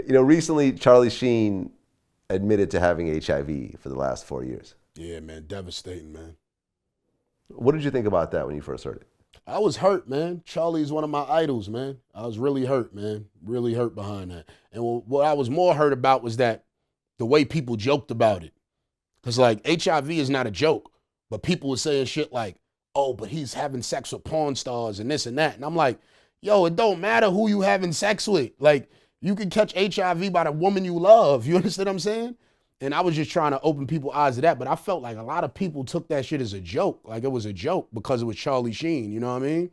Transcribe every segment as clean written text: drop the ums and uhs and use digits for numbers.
You know, recently Charlie Sheen admitted to having HIV for the last 4 years. Yeah, man, devastating, man. What did you think about that when you first heard it? I was hurt, man. Charlie's one of my idols, man. I was really hurt, man. Really hurt behind that. And what I was more hurt about was that the way people joked about it. Because, like, HIV is not a joke, but people were saying shit like, oh, but he's having sex with porn stars and this and that. And I'm like, yo, it don't matter who you having sex with. Like, you can catch HIV by the woman you love. You understand what I'm saying? And I was just trying to open people's eyes to that. But I felt like a lot of people took that shit as a joke. Like it was a joke because it was Charlie Sheen. You know what I mean?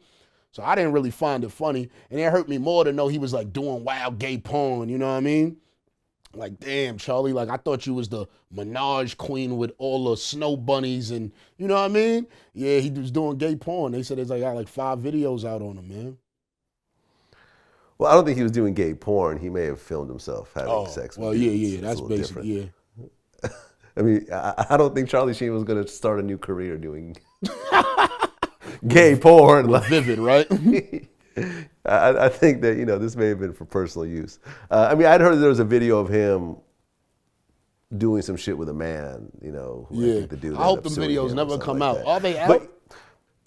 So I didn't really find it funny. And it hurt me more to know he was like doing wild gay porn. You know what I mean? Like, damn, Charlie, like I thought you was the Minaj queen with all the snow bunnies and, you know what I mean? Yeah, he was doing gay porn. They said there's like got like 5 videos out on him, man. Well, I don't think he was doing gay porn. He may have filmed himself having sex with well, dudes. yeah, that's basically, yeah. I mean, I don't think Charlie Sheen was going to start a new career doing gay porn. Like, vivid, right? I think that, you know, this may have been for personal use. I mean, I'd heard there was a video of him doing some shit with a man, you know. Who I think the dude I hope the videos never come out. That. Are they out? But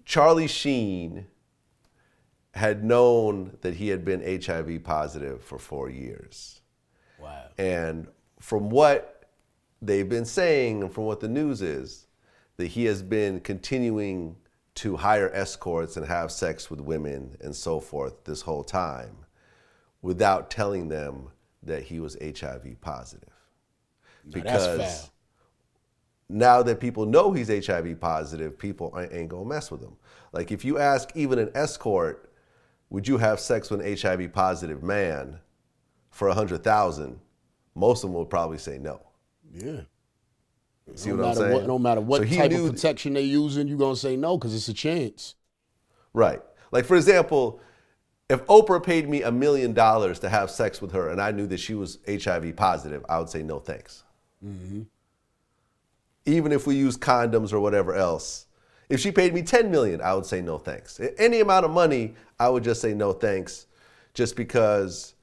Charlie Sheen had known that he had been HIV positive for 4 years. Wow. And from what they've been saying and from what the news is, that he has been continuing to hire escorts and have sex with women and so forth this whole time without telling them that he was HIV positive. Because now that people know he's HIV positive, people ain't gonna mess with him. Like if you ask even an escort, would you have sex with an HIV positive man for 100,000? Most of them would probably say no. Yeah. See what I'm saying? No matter what type of protection they using, you're going to say no because it's a chance. Right. Like, for example, if Oprah paid me $1 million to have sex with her and I knew that she was HIV positive, I would say no thanks. Mm-hmm. Even if we use condoms or whatever else. If she paid me $10 million, I would say no thanks. Any amount of money, I would just say no thanks just because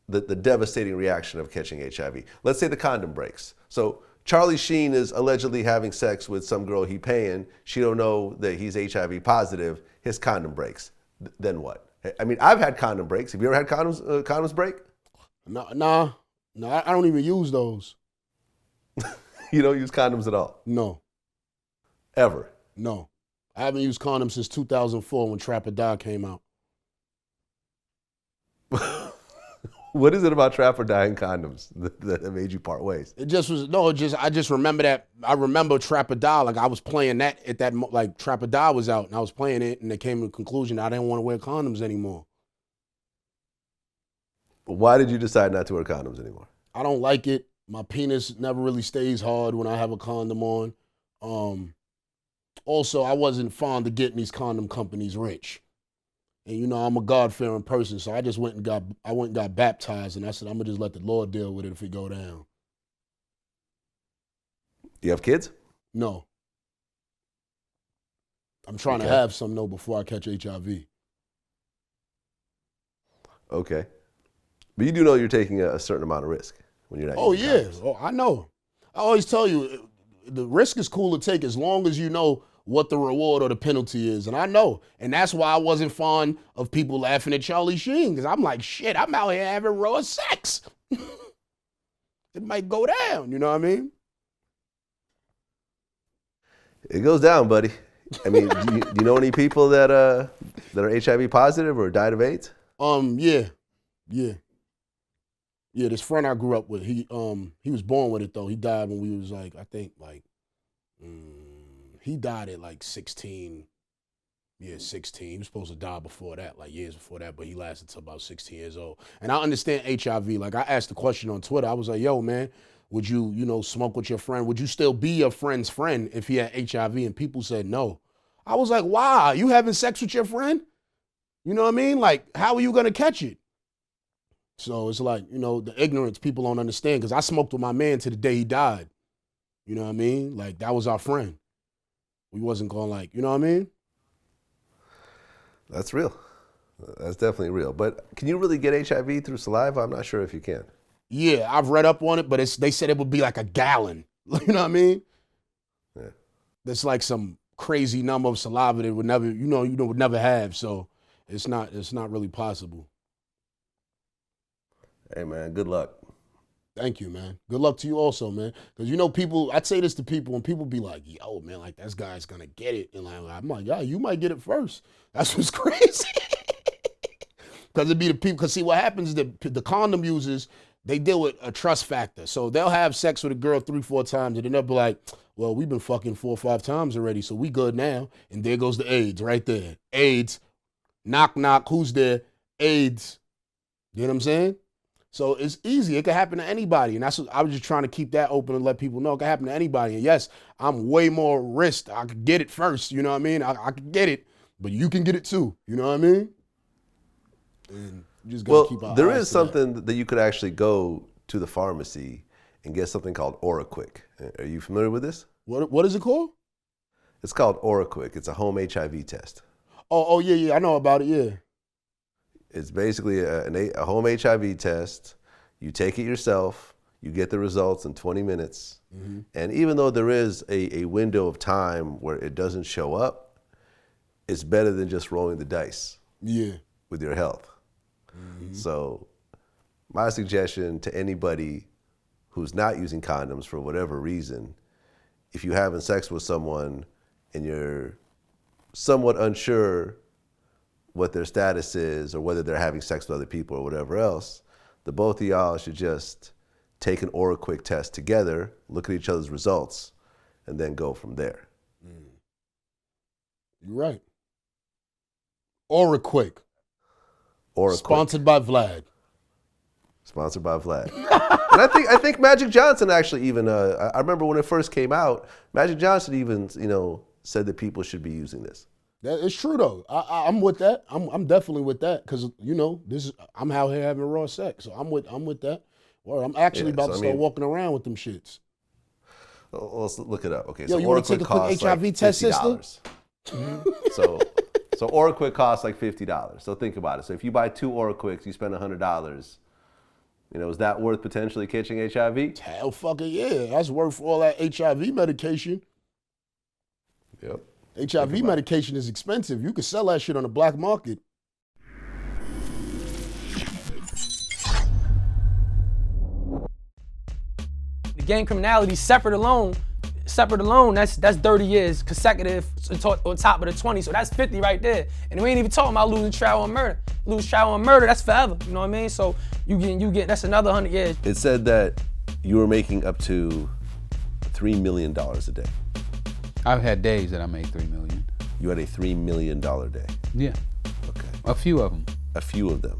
the devastating reaction of catching HIV. Let's say the condom breaks. So Charlie Sheen is allegedly having sex with some girl he paying. She don't know that he's HIV positive. His condom breaks. Then what? I mean, I've had condom breaks. Have you ever had condoms break? No, I don't even use those. You don't use condoms at all? No. Ever? No. I haven't used condoms since 2004 when Trap or Die came out. What is it about Trap or Die and condoms that made you part ways? I just remember that. I remember Trap or Die, like I was playing that at that, like Trap or Die was out and I was playing it and it came to the conclusion I didn't want to wear condoms anymore. Why did you decide not to wear condoms anymore? I don't like it. My penis never really stays hard when I have a condom on. Also, I wasn't fond of getting these condom companies rich. And you know, I'm a God-fearing person, so I just went and got baptized, and I said, I'm gonna just let the Lord deal with it if it go down. Do you have kids? No. I'm trying to have some though before I catch HIV. Okay. But you do know you're taking a certain amount of risk when you're not. Oh yeah, I know. I always tell you, the risk is cool to take as long as you know what the reward or the penalty is. And I know. And that's why I wasn't fond of people laughing at Charlie Sheen. Because I'm like, shit, I'm out here having raw sex. It might go down, you know what I mean? It goes down, buddy. I mean, do you know any people that are HIV positive or died of AIDS? Yeah. Yeah, this friend I grew up with, he was born with it though. He died when we was like, I think like, he died at like 16. Yeah, 16. He was supposed to die before that, like years before that, but he lasted till about 16 years old. And I understand HIV. Like I asked the question on Twitter. I was like, yo, man, would you, smoke with your friend? Would you still be your friend's friend if he had HIV? And people said no. I was like, wow, you having sex with your friend? You know what I mean? Like, how are you going to catch it? So it's like, the ignorance people don't understand because I smoked with my man to the day he died. You know what I mean? Like, that was our friend. We wasn't going like, you know what I mean? That's real. That's definitely real. But can you really get HIV through saliva? I'm not sure if you can. Yeah, I've read up on it, but they said it would be like a gallon. You know what I mean? Yeah. That's like some crazy number of saliva that would never, would never have. So it's not really possible. Hey man, good luck. Thank you, man. Good luck to you also, man. Because people, I'd say this to people, and people be like, yo, man, like this guy's gonna get it. And I'm like, yeah, you might get it first. That's what's crazy. Because it'd be the people, because see what happens is that the condom users, they deal with a trust factor. So they'll have sex with a girl 3-4 times, and then they'll be like, well, we've been fucking 4 or 5 times already, so we good now. And there goes the AIDS right there. AIDS. Knock, knock. Who's there? AIDS. You know what I'm saying? So it's easy. It can happen to anybody. And that's what I was just trying to keep that open and let people know it can happen to anybody. And yes, I'm way more risked. I could get it first. You know what I mean? I could get it, but you can get it too. You know what I mean? And you just gotta keep our there eyes is to something that you could actually go to the pharmacy and get something called OraQuick. Are you familiar with this? What is it called? It's called OraQuick. It's a home HIV test. Oh yeah, I know about it, yeah. It's basically a home HIV test. You take it yourself. You get the results in 20 minutes. Mm-hmm. And even though there is a window of time where it doesn't show up, it's better than just rolling the dice with your health. Mm-hmm. So my suggestion to anybody who's not using condoms for whatever reason, if you're having sex with someone and you're somewhat unsure what their status is or whether they're having sex with other people or whatever else, the both of y'all should just take an OraQuick test together, look at each other's results, and then go from there. You're right. OraQuick. Sponsored by Vlad. Sponsored by Vlad. And I think Magic Johnson actually even, I remember when it first came out, Magic Johnson even, said that people should be using this. It's true though. I'm with that. I'm definitely with that because I'm out here having raw sex, so I'm with that. Or I'm actually about to start walking around with them shits. Well, let's look it up. Okay, so you want to take a quick HIV test system? So OraQuick costs like $50. So think about it. So if you buy 2 OraQuicks, you spend $100. Is that worth potentially catching HIV? Hell fucking yeah. That's worth all that HIV medication. Yep. HIV medication is expensive. You can sell that shit on the black market. The gang criminality separate alone, that's 30 years consecutive on top of the 20, so that's 50 right there. And we ain't even talking about losing trial on murder. Lose trial on murder, that's forever, you know what I mean? So you get that's another 100 years. It said that you were making up to $3 million a day. I've had days that I made $3 million. You had a $3 million day. Yeah. Okay. A few of them. A few of them.